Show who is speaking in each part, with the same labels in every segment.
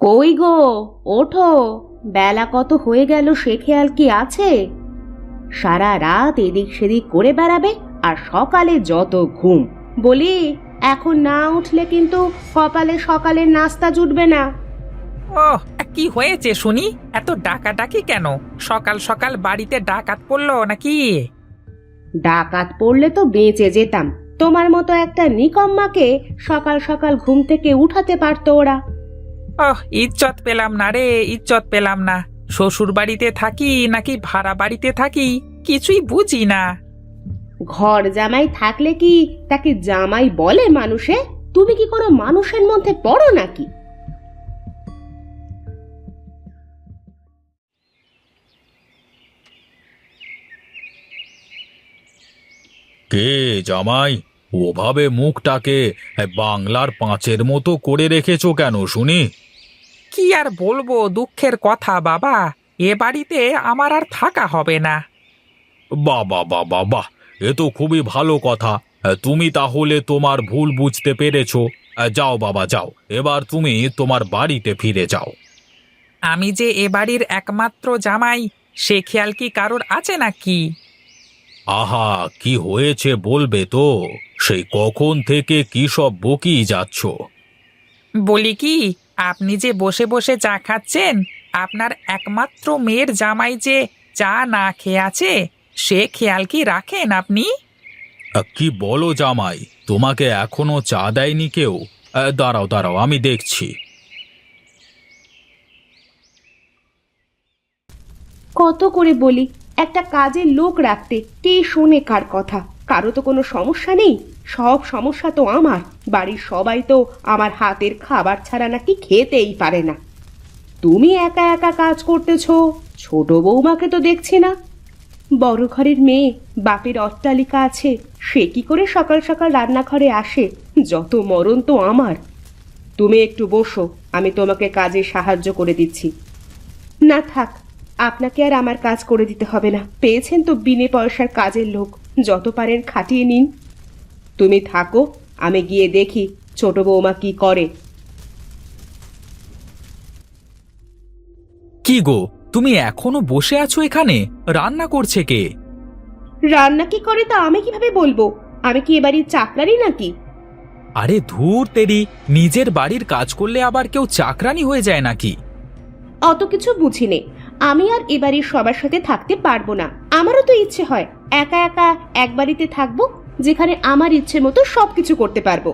Speaker 1: কই গো, ওঠো। বেলা কত হয়ে গেল সে খেয়াল কি আছে? সারা রাত এদিক সেদিক করে বেড়াবে আর সকালে যত ঘুম। বলি, এখন না উঠলে কিন্তু কপালে সকালের নাস্তা জুটবে না।
Speaker 2: ওহ, কি হয়েছে শুনি? এত ডাকাডাকি কেন? সকাল সকাল বাড়িতে ডাকাত পড়লো নাকি?
Speaker 1: ডাকাত পড়লে তো বেঁচে যেতাম। তোমার মতো একটা নিকম্মাকে সকাল সকাল ঘুম থেকে উঠাতে পারতো ওরা।
Speaker 2: ওহ, ইজ্জত পেলাম না রে, ইজ্জত পেলাম না। শ্বশুর বাড়িতে থাকি নাকি ভাড়া বাড়িতে থাকি কিছুই বুঝি না।
Speaker 1: ঘর জামাই থাকলে কি তাকে জামাই বলে মানুষে? তুমি কি কোনো মানুষের মধ্যে পড়ো নাকি?
Speaker 3: কে জামাই, ওভাবে মুখটাকে বাংলার পাঁচের মতো করে রেখেছো কেন শুনি?
Speaker 2: কি আর বলবো, দুঃখের কথা বাবা। এ বাড়িতে আমার আর থাকা হবে না।
Speaker 3: বাবা বাবা বাহ, এ তো খুবই ভালো কথা। তুমি তাহলে তোমার ভুল বুঝতে পেরেছো। যাও বাবা যাও, এবার তুমি তোমার বাড়িতে ফিরে যাও।
Speaker 2: আমি যে এ বাড়ির একমাত্র জামাই, সে খেয়াল কি কারোর আছে নাকি?
Speaker 3: আহা, কি হয়েছে বলবে তো? সেই কখন থেকে কি সব বকি যাচ্ছ?
Speaker 2: বলি কি, আপনি যে বসে বসে চা খাচ্ছেন, আপনার একমাত্র মেয়ের জামাই যে চা না খেয়ে আছে, সে খেয়াল কি রাখেন আপনি?
Speaker 3: কি বলো জামাই, তোমাকে এখনো চা দেয়নি কেউ? দাঁড়াও দাঁড়াও, আমি দেখছি।
Speaker 1: কত করে বলি একটা কাজের লোক রাখতে, কে শোনে কার কথা? কারো তো কোনো সমস্যা নেই, সব সমস্যা তো আমার। বাড়ির সবাই তো আমার হাতের খাবার ছাড়া নাকি খেতেই পারে না। তুমি একা একা কাজ করতেছো, ছোট বৌমাকে তো দেখছি না। বড় ঘরের মেয়ে, বাপের অট্টালিকা আছে, সে কি করে সকাল সকাল রান্নাঘরে আসে? যত মরণ তো আমার। তুমি একটু বসো, আমি তোমাকে কাজে সাহায্য করে দিচ্ছি। না থাক, আপনাকে আর আমার কাজ করে দিতে হবে না। পেয়েছেন তো বিনে পয়সার কাজের লোক, যত পারেন খাটিয়ে নিন। তুমি থাকো, আমি গিয়ে দেখি ছোট বৌমা কি করে।
Speaker 3: কি গো, তুমি এখনো বসে আছো এখানে? রান্না করছে কে?
Speaker 1: রান্না কি করে তা আমি কিভাবে বলবো? আমি কি এবাড়ির চাকরানি নাকি?
Speaker 3: আরে ধুর তেরি, নিজের বাড়ির কাজ করলে আবার কেউ চাকরানি হয়ে যায় নাকি?
Speaker 1: অত কিছু বুঝি নে। আমি আর এবাড়ির সবার সাথে থাকতে পারবো না। আমারও তো ইচ্ছে হয় একা একা এক বাড়িতে থাকবো, যেখানে আমার ইচ্ছে মতো সবকিছু করতে পারবো।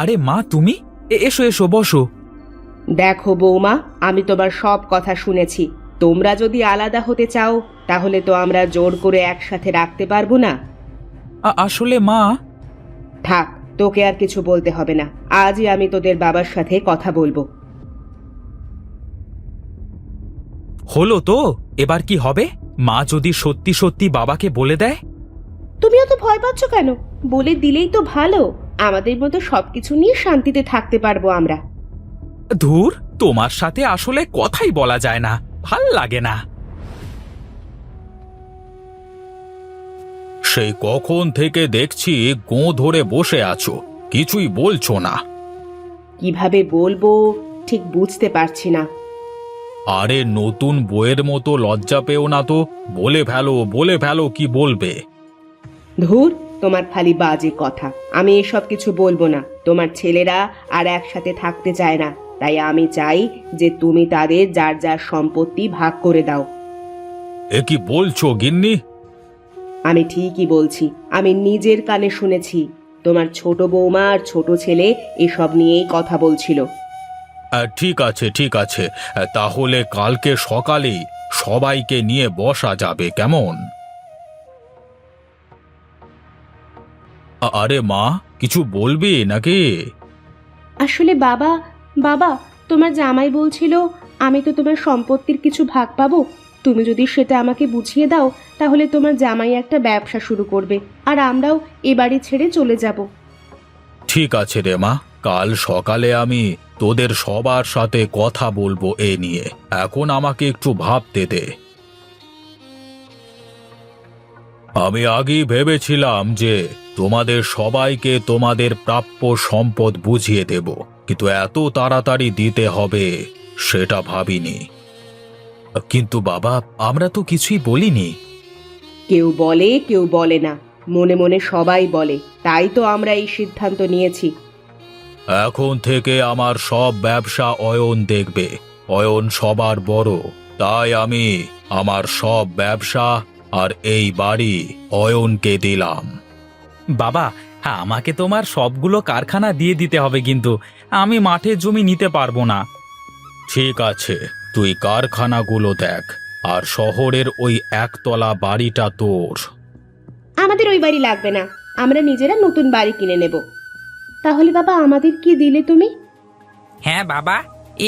Speaker 3: আরে মা তুমি, এসো এসো বসো।
Speaker 1: দেখো বৌমা, আমি তোমার সব কথা শুনেছি। তোমরা যদি আলাদা হতে চাও, তাহলে তো আমরা জোর করে একসাথে রাখতে পারবো না।
Speaker 3: আসলে মা।
Speaker 1: থাক, তোকে আর কিছু বলতে হবে না। আজই আমি তোদের বাবার সাথে কথা বলবো।
Speaker 3: হলো তো, এবার কি হবে? মা যদি সত্যি সত্যি বাবাকে বলে দেয়?
Speaker 1: তুমি অত ভয় পাচ্ছ কেন? বলে দিলেই তো ভালো। আমাদের মতো সবকিছু নিয়ে শান্তিতে থাকতে পারবো আমরা।
Speaker 3: ধুর, তোমার সাথে আসলে কথাই বলা যায় না, ভাল লাগে না। সেই কখন থেকে দেখছি গোঁ ধরে বসে আছো, কিছুই বলছো না।
Speaker 1: কিভাবে বলবো ঠিক বুঝতে পারছি না।
Speaker 3: আরে নতুন বইয়ের মতো লজ্জা পেও না তো, বলে ফেলো বলে ফেলো, কি বলবে?
Speaker 1: ধুর, তোমার খালি বাজে কথা। আমি এসব কিছু বলবো না। তোমার ছেলেরা আর একসাথে থাকতে চায় না, তাই আমি চাই যে তুমি তাদের যার যার সম্পত্তি ভাগ করে দাও।
Speaker 3: এ কি বলছো গিন্নি?
Speaker 1: আমি ঠিকই বলছি, আমি নিজের কানে শুনেছি। তোমার ছোট বৌমা আর ছোট ছেলে এসব নিয়েই কথা বলছিল।
Speaker 3: ঠিক আছে ঠিক আছে, তাহলে কালকে সকালেই সবাইকে নিয়ে বসা যাবে, কেমন? আরে মা, কিছু বলবি নাকি?
Speaker 1: আসলে বাবা, বাবা, তোমার জামাই বলছিল আমি তো তোমার সম্পত্তির কিছু ভাগ পাবো। তুমি যদি সেটা আমাকে বুঝিয়ে দাও, তাহলে তোমার জামাই একটা ব্যবসা শুরু করবে, আর আমরাও এ বাড়ি ছেড়ে চলে যাব।
Speaker 3: ঠিক আছে রে মা, কাল সকালে আমি তোদের সবার সাথে কথা বলবো এ নিয়ে। এখন আমাকে একটু ভাবতে দে। আমি আগেই ভেবেছিলাম যে তোমাদের সবাইকে তোমাদের প্রাপ্য সম্পদ বুঝিয়ে দেব, কিন্তু এত তাড়াতাড়ি দিতে হবে সেটা ভাবিনি। কিন্তু বাবা, আমরা তো কিছুই বলিনি।
Speaker 1: কেউ বলে কেউ বলে না, মনে মনে সবাই বলে, তাই তো আমরা এই সিদ্ধান্ত নিয়েছি।
Speaker 3: এখন থেকে আমার সব ব্যবসা অয়ন দেখবে। অয়ন সবার বড়, তাই আমি আমার সব ব্যবসা আর এই বাড়ি অয়নকে দিলাম।
Speaker 4: বাবা, হ্যাঁ, আমাকে তোমার সবগুলো কারখানা দিয়ে দিতে হবে, কিন্তু আমি মাঠের জমি নিতে পারবো না।
Speaker 3: ঠিক আছে, তুই কারখানাগুলো দেখ, আর শহরের ওই একতলা বাড়িটা তোর।
Speaker 1: আমাদের ওই বাড়ি লাগবে না, আমরা নিজেরা নতুন বাড়ি কিনে নেব। তাহলে বাবা, আমাদের কি দিলে তুমি?
Speaker 2: হ্যাঁ বাবা,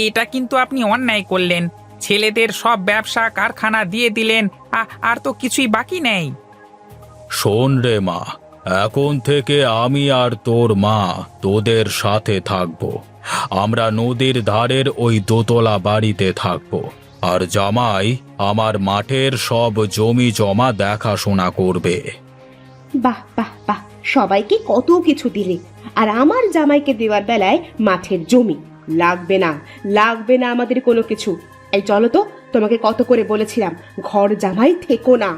Speaker 2: এটা কিন্তু আপনি অন্যায় করলেন। ছেলেদের সব ব্যবসা কারখানা দিয়ে দিলেন, আর তো কিছুই বাকি নেই।
Speaker 3: শোন রে মা, এখন থেকে আমি আর তোর মা তোদের সাথে থাকবো। আমরা নদীর ধারের ওই দোতলা বাড়িতে থাকবো, আর জামাই আমার মাঠের সব জমি জমা দেখাশোনা করবে।
Speaker 1: বাহ বাহ বাহ, সবাইকে কত কিছু দিলে, আর আমার জামাইকে দেওয়ার বেলায় মাঠের জমি লাগবে না, লাগবে না আমাদের কোনো কিছু। এই চলো তো, তোমাকে কত করে বলেছিলাম ঘর জামাই থেকো না।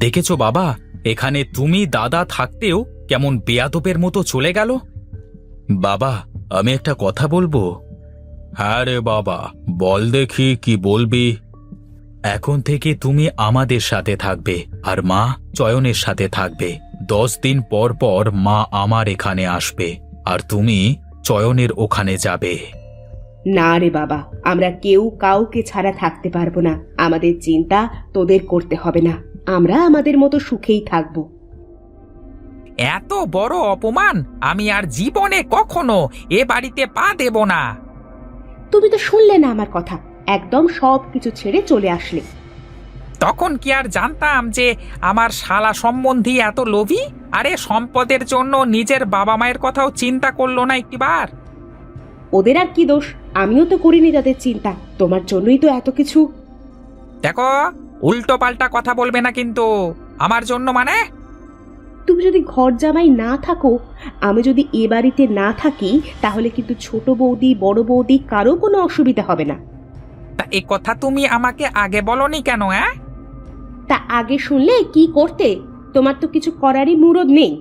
Speaker 4: দেখেছো বাবা, এখানে তুমি দাদা থাকতেও কেমন বেয়াদবের মতো চলে গেল।
Speaker 3: বাবা, আমি একটা কথা বলবো? হ্যাঁ রে বাবা, বল দেখি কি বলবি।
Speaker 4: এখন থেকে তুমি আমাদের সাথে থাকবে, আর মা চয়নের সাথে থাকবে। 10 দিন পর পর মা আমার এখানে আসবে, আর তুমি চয়নের ওখানে যাবে।
Speaker 1: না রে বাবা, আমরা কেউ কাউকে ছাড়া থাকতে পারবো না। আমাদের চিন্তা তোদের করতে হবে না, আমরা আমাদের মতো সুখেই থাকবো।
Speaker 2: এত বড় অপমান আমি আর জীবনে কখনো এ বাড়িতে পা দেব না।
Speaker 1: তুমি তো শুনলে না আমার কথা, একদম সব কিছু ছেড়ে চলে আসলে।
Speaker 2: তখন কি আর জানতাম যে আমার শালা সম্বন্ধী এত লোভী? আরে সম্পদের জন্য নিজের বাবা মায়ের কথাও চিন্তা করলো না একটিবার।
Speaker 1: ওদের আর কি দোষ? আমিও তো করিনি তাদের চিন্তা, তোমার জন্যই তো এত কিছু।
Speaker 2: দেখো, উল্টো পাল্টা কথা বলবে না কিন্তু। আমার জন্য মানে?
Speaker 1: তুমি যদি ঘর জামাই না থাকো, আমি যদি এ বাড়িতে না থাকি, তাহলে কিন্তু ছোট বৌদি বড় বৌদি কারো কোনো অসুবিধা হবে না।
Speaker 2: তা এ কথা তুমি আমাকে আগে বলনি কেন?
Speaker 1: তা আগে শুনলে কি করতে? তোমার তো কিছু করারই মুরদ নেই।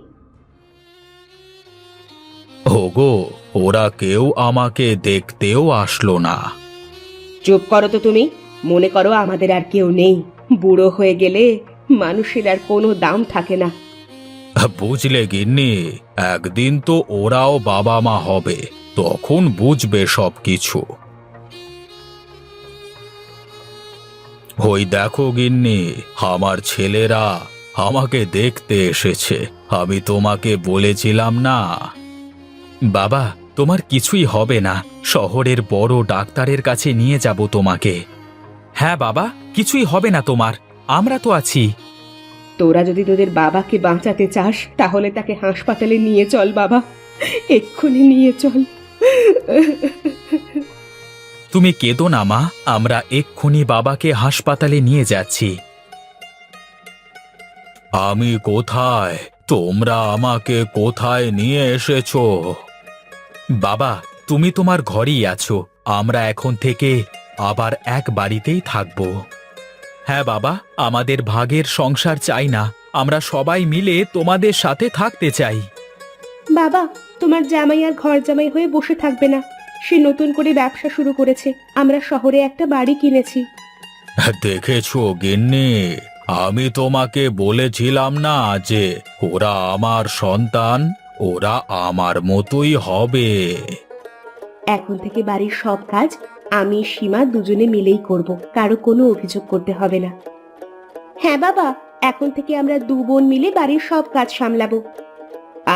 Speaker 3: ওগো, ওরা কেউ আমাকে দেখতেও আসলো না।
Speaker 1: চুপ করো তো তুমি, মনে করো আমাদের আর কেউ নেই। বুড়ো হয়ে গেলে মানুষের আর কোনো দাম থাকে না।
Speaker 3: বুঝলে গিন্নি, একদিন তো ওরাও বাবা মা হবে, তখন বুঝবে সব কিছু। ওই দেখো গিন্নি, আমার ছেলেরা আমাকে দেখতে এসেছে। আমি তোমাকে বলেছিলাম না?
Speaker 4: বাবা, তোমার কিছুই হবে না, শহরের বড় ডাক্তারের কাছে নিয়ে যাব তোমাকে। হ্যাঁ বাবা, কিছুই হবে না তোমার, আমরা তো আছি।
Speaker 1: তোরা যদি তোদের বাবাকে বাঁচাতে চাস, তাহলে তাকে হাসপাতালে নিয়ে চল বাবা, এক্ষুনি নিয়ে চল।
Speaker 4: তুমি কেঁদো না মা, আমরা এক্ষুনি বাবাকে হাসপাতালে নিয়ে যাচ্ছি।
Speaker 3: আমি কোথায়? তোমরা আমাকে কোথায় নিয়ে এসেছো?
Speaker 4: বাবা, তুমি তোমার ঘরেই আছো, আমরা এখন থেকে আবার এক বাড়িতেই থাকব। হ্যাঁ বাবা, আমাদের ভাগের সংসার চাই না, আমরা সবাই মিলে তোমাদের সাথে থাকতে চাই।
Speaker 1: বাবা, তোমার জামাই আর ঘর জামাই হয়ে বসে থাকবে না, সে নতুন করে ব্যবসা শুরু করেছে। আমরা শহরে একটা বাড়ি কিনেছি।
Speaker 3: দেখেছো গিন্নি, আমি তোমাকে বলেছিলাম না যে ওরা আমার সন্তান, ওরা আমার মতোই হবে।
Speaker 1: এখন থেকে বাড়ির সব কাজ আমি সীমা দুজনে মিলেই করব, কারো কোনো অভিযোগ করতে হবে না। হ্যাঁ বাবা, এখন থেকে আমরা দু বোন মিলে বাড়ির সব কাজ সামলাবো।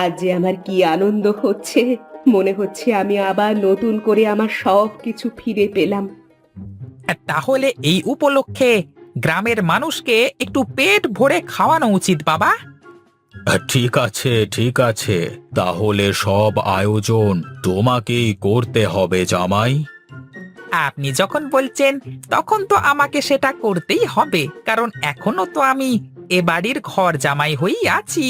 Speaker 1: আজ যে আমার কি আনন্দ হচ্ছে, মনে হচ্ছে আমি আবার নতুন করে আমার সব কিছু ফিরে পেলাম।
Speaker 2: তাহলে এই উপলক্ষে গ্রামের মানুষকে একটু পেট ভরে খাওয়ানো উচিত বাবা।
Speaker 3: ঠিক আছে, ঠিক আছে, তাহলে সব আয়োজন তোমাকেই করতে হবে জামাই।
Speaker 2: আপনি যখন বলছেন তখন তো আমাকে সেটা করতেই হবে, কারণ এখনো তো আমি এ বাড়ির ঘর জামাই হয়েই আছি।